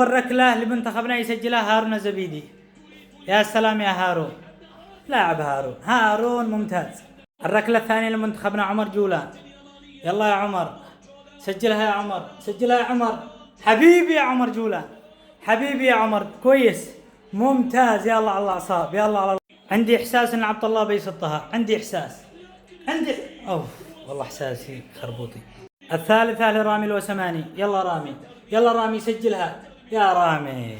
والركلة لمنتخبنا يسجلها هارون الزبيدي. يا سلام يا هارون، لاعب هارون ممتاز. الركلة الثانية لمنتخبنا عمر جولان. يلا يا عمر سجلها يا عمر، سجلها يا عمر، حبيبي يا عمر جولان، حبيبي يا عمر، كويس ممتاز. يلا على الاعصاب، يلا على عندي احساس ان عبد الله بيصدها، عندي احساس، اوف والله احساسي خربوطي. الثالثة لرامي الوسماني. يلا رامي، يلا رامي سجلها يا رامي،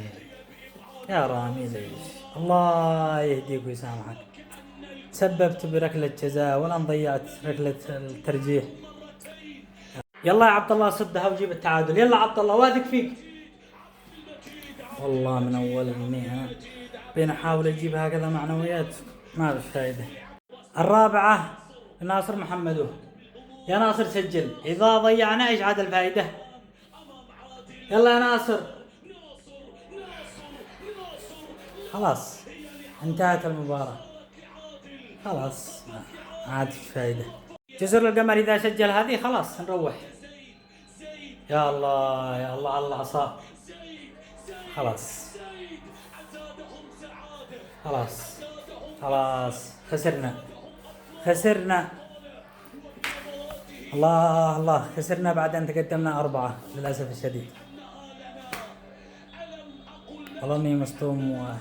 يا رامي ليش؟ الله يهديك ويسامحك، سببت بركلة جزاء ولا ضيعت ركلة الترجيح. يلا يا عبد الله صدها وجيب التعادل، يلا عبد الله واثق فيك. والله من اول المئة بين احاول اجيب هكذا معنويات ما في فايدة. الرابعة ناصر محمدو. يا ناصر سجل، اذا ضيعنا ايش عاد الفائدة؟ يلا يا ناصر، خلاص انتهت المباراة، خلاص ما عاد في فايدة. جزر القمر اذا سجل هذه خلاص نروح. يا الله يا الله على الاعصاب، خلاص خلاص خلاص خسرنا الله خسرنا بعد ان تقدمنا 4 للاسف الشديد. والله اني مصدوم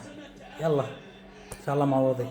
يلا ان شاء الله معوضي.